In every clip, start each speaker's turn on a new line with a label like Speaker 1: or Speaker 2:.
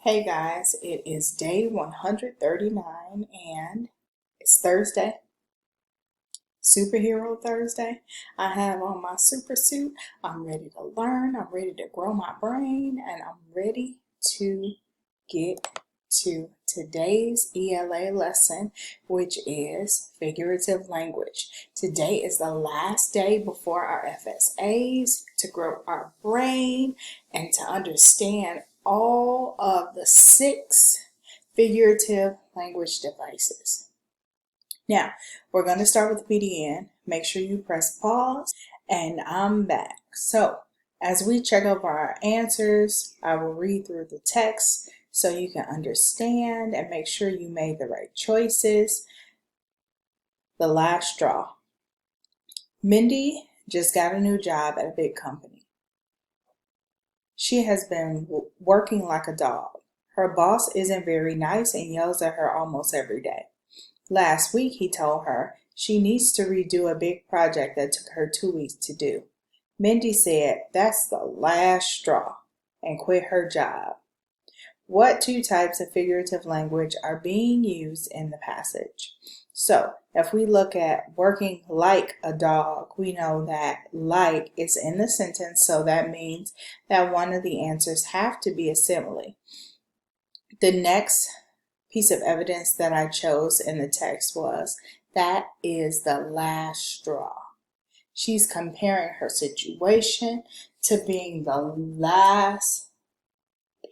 Speaker 1: Hey guys, it is day 139 and it's Thursday, Superhero Thursday. I have on my super suit. I'm ready to learn, I'm ready to grow my brain, and I'm ready to get to today's ELA lesson, which is figurative language. Today is the last day before our FSAs to grow our brain and to understand all of the 6 figurative language devices. Now, we're going to start with the BDN. Make sure you press pause, and I'm back. So, as we check over our answers, I will read through the text so you can understand and make sure you made the right choices. The last straw. Mindy just got a new job at a big company. She has been working like a dog. Her boss isn't very nice and yells at her almost every day. Last week he told her she needs to redo a big project that took her 2 weeks to do. Mindy said that's the last straw and quit her job. What 2 types of figurative language are being used in the passage? So, if we look at working like a dog, we know that like is in the sentence, so that means that one of the answers have to be a simile. The next piece of evidence that I chose in the text was that is the last straw. She's comparing her situation to being the last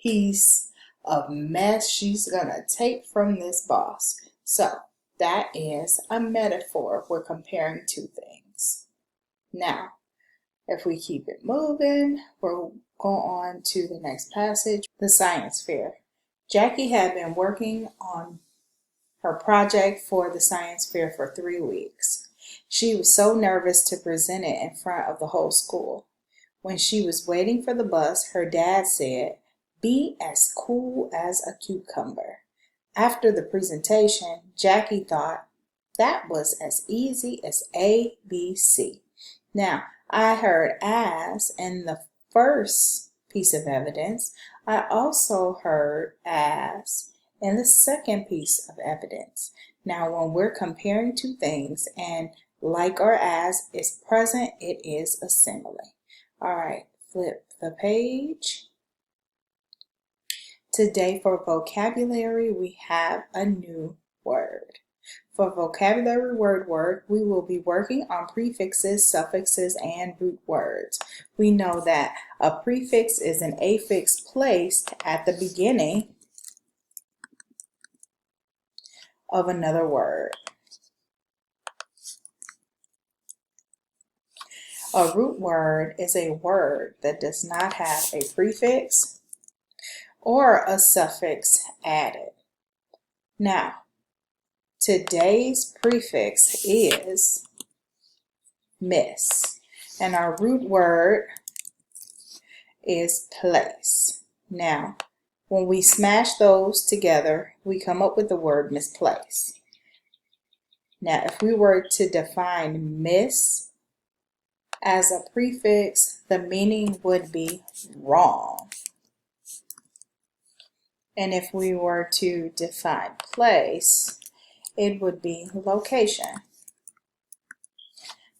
Speaker 1: piece of mess she's gonna take from this boss. So that is a metaphor. We're comparing 2 things. Now, if we keep it moving, we'll go on to the next passage, the science fair. Jackie had been working on her project for the science fair for 3 weeks. She was so nervous to present it in front of the whole school. When she was waiting for the bus, her dad said, "Be as cool as a cucumber." After the presentation, Jackie thought that was as easy as ABC. Now, I heard as in the first piece of evidence. I also heard as in the second piece of evidence. Now, when we're comparing 2 things and like or as is present, it is a simile. All right, flip the page. Today for vocabulary, we have a new word. For vocabulary word, we will be working on prefixes, suffixes, and root words. We know that a prefix is an affix placed at the beginning of another word. A root word is a word that does not have a prefix or a suffix added. Now, today's prefix is miss, and our root word is place. Now, when we smash those together, we come up with the word misplace. Now, if we were to define miss as a prefix, the meaning would be wrong. And if we were to define place, it would be location.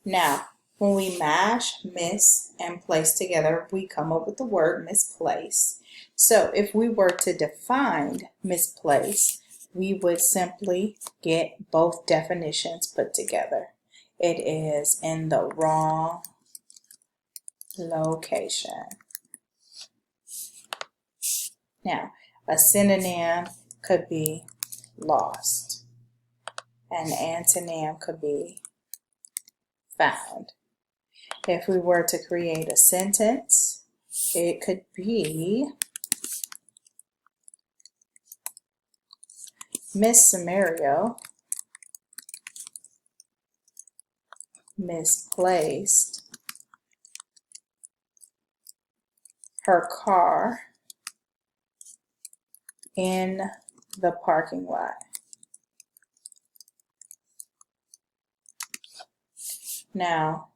Speaker 1: Now, when we mash miss and place together, we come up with the word misplace. So if we were to define misplace, we would simply get both definitions put together. It is in the wrong location. Now, a synonym could be lost. An antonym could be found. If we were to create a sentence, it could be Miss Samario misplaced her car in the parking lot. Now,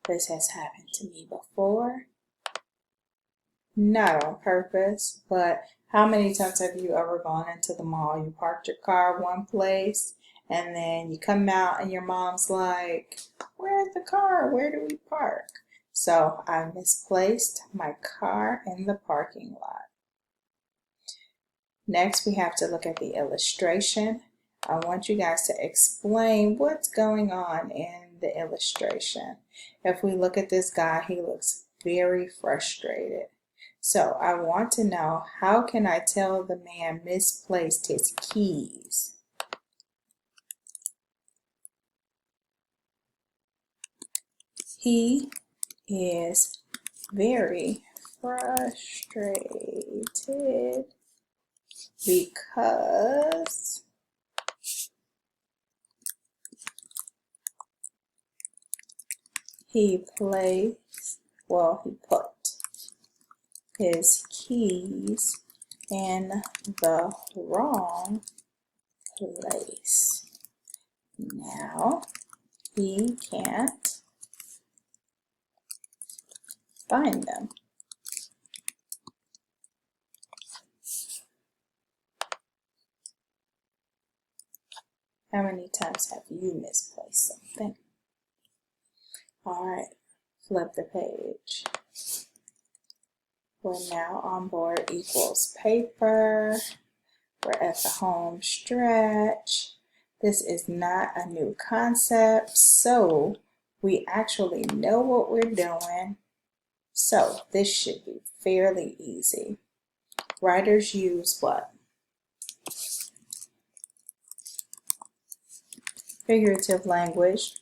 Speaker 1: this has happened to me before. not on purpose, but how many times have you ever gone into the mall? You parked your car one place and then you come out and your mom's like, "Where's the car? Where do we park?" So I misplaced my car in the parking lot. Next, we have to look at the illustration. I want you guys to explain what's going on in the illustration. If we look at this guy, he looks very frustrated. So I want to know, how can I tell the man misplaced his keys? He is very frustrated because he put his keys in the wrong place. Now he can't find them. How many times have you misplaced something? All right, flip the page. We're now on board equals paper. We're at the home stretch. This is not a new concept, so we actually know what we're doing. So this should be fairly easy. Writers use what? Figurative language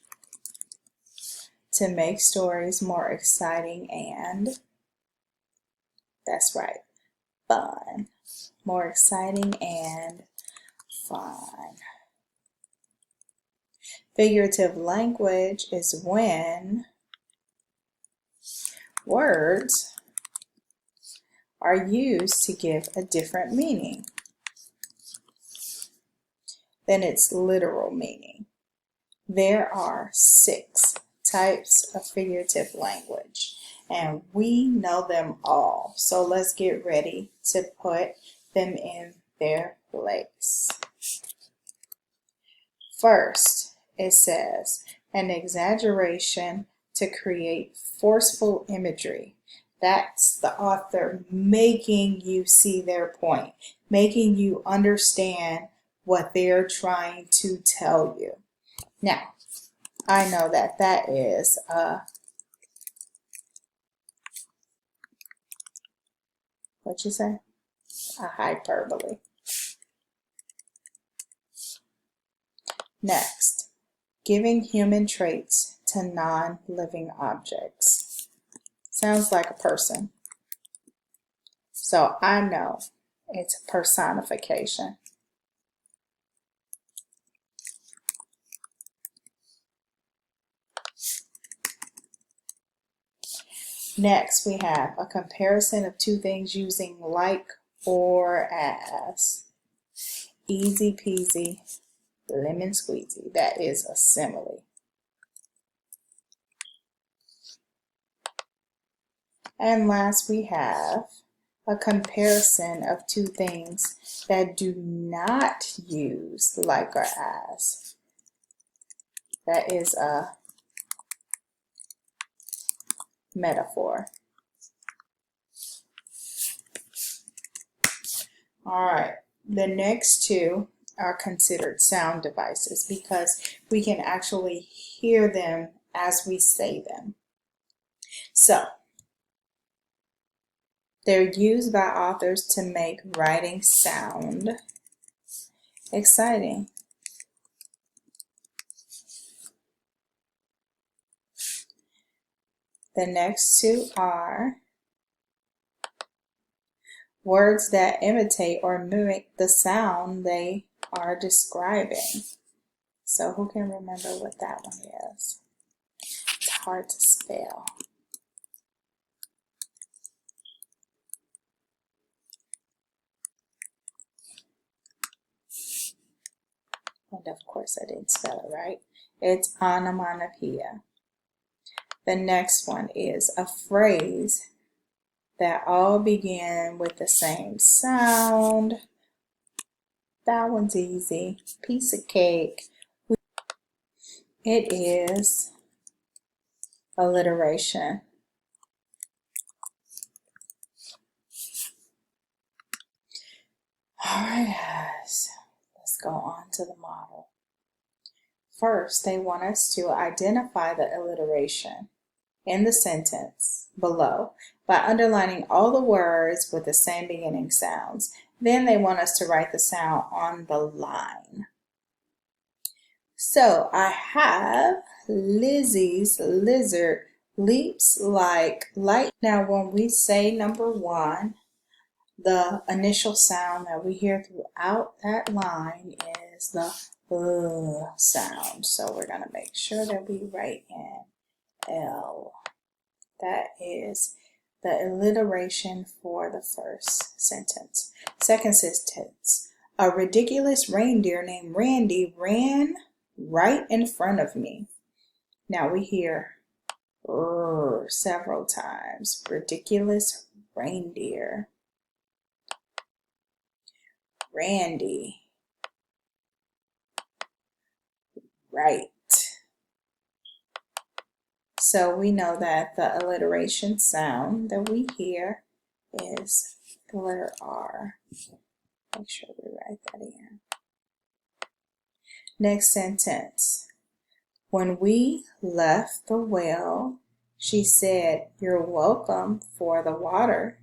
Speaker 1: to make stories more exciting and, that's right, fun. More exciting and fun. Figurative language is when words are used to give a different meaning than its literal meaning. There are 6 types of figurative language, and we know them all. So let's get ready to put them in their place. First, it says an exaggeration to create forceful imagery. That's the author making you see their point, making you understand what they're trying to tell you. Now, I know that that is what you say? A hyperbole. Next, giving human traits to non-living objects. Sounds like a person. So I know it's personification. Next, we have a comparison of 2 things using like or as. Easy peasy, lemon squeezy. That is a simile. And last, we have a comparison of 2 things that do not use like or as. That is a metaphor. All right, the next 2 are considered sound devices because we can actually hear them as we say them. So, they're used by authors to make writing sound exciting. The next 2 are words that imitate or mimic the sound they are describing. So who can remember what that one is? It's hard to spell. And of course I didn't spell it right. It's onomatopoeia. The next one is a phrase that all begin with the same sound. That one's easy. Piece of cake. It is alliteration. All right, guys, let's go on to the model. First, they want us to identify the alliteration in the sentence below by underlining all the words with the same beginning sounds. Then they want us to write the sound on the line. So I have Lizzie's lizard leaps like light. Now when we say number one, the initial sound that we hear throughout that line is the sound. So we're going to make sure that we write in L. That is the alliteration for the first sentence. Second sentence, a ridiculous reindeer named Randy ran right in front of me. Now we hear several times. Ridiculous reindeer. Randy. Right. So we know that the alliteration sound that we hear is the letter R. Make sure we write that in. Next sentence. When we left the well, she said, "You're welcome for the water."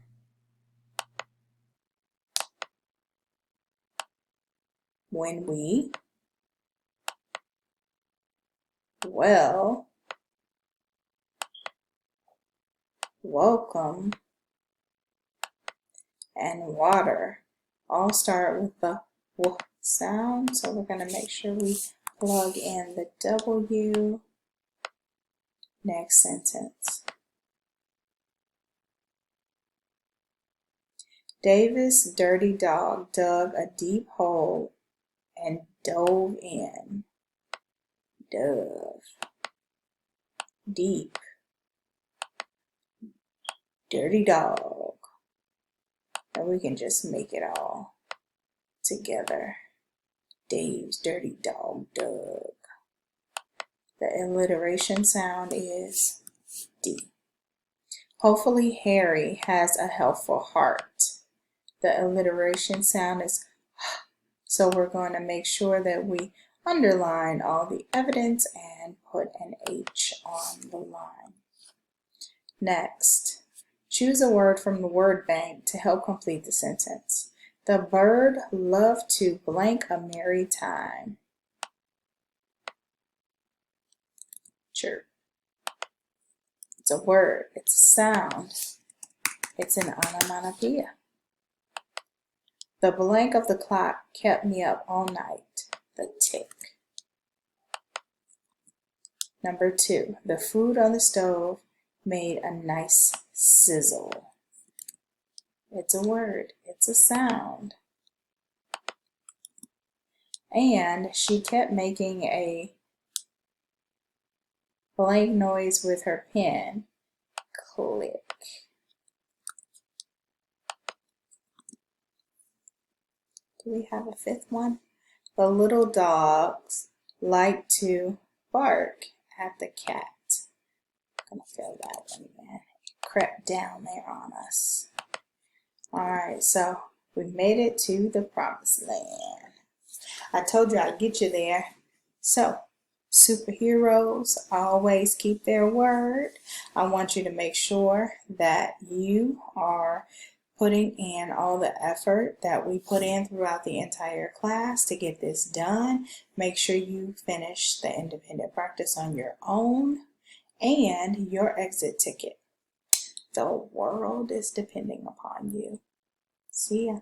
Speaker 1: When we, well, welcome, and water all start with the W sound, so we're going to make sure we plug in the W. Next sentence. Davis' dirty dog dug a deep hole and dove in. Dove. Deep. Dirty dog. And we can just make it all together. Dave's dirty dog dug. The alliteration sound is D. Hopefully Harry has a helpful heart. The alliteration sound is H. So we're going to make sure that we underline all the evidence and put an H on the line. Next, choose a word from the word bank to help complete the sentence. The bird loved to blank a merry time. Chirp. It's a word. It's a sound. It's an onomatopoeia. The blank of the clock kept me up all night. The tick. Number 2. The food on the stove made a nice sizzle. It's a word. It's a sound. And she kept making a blank noise with her pen. Click. Do we have a fifth one? The little dogs like to bark at the cat. I'm going to fill that one in. It crept down there on us. Alright, so we made it to the promised land. I told you I'd get you there. So, superheroes always keep their word. I want you to make sure that you are putting in all the effort that we put in throughout the entire class to get this done. Make sure you finish the independent practice on your own and your exit ticket. The world is depending upon you. See ya.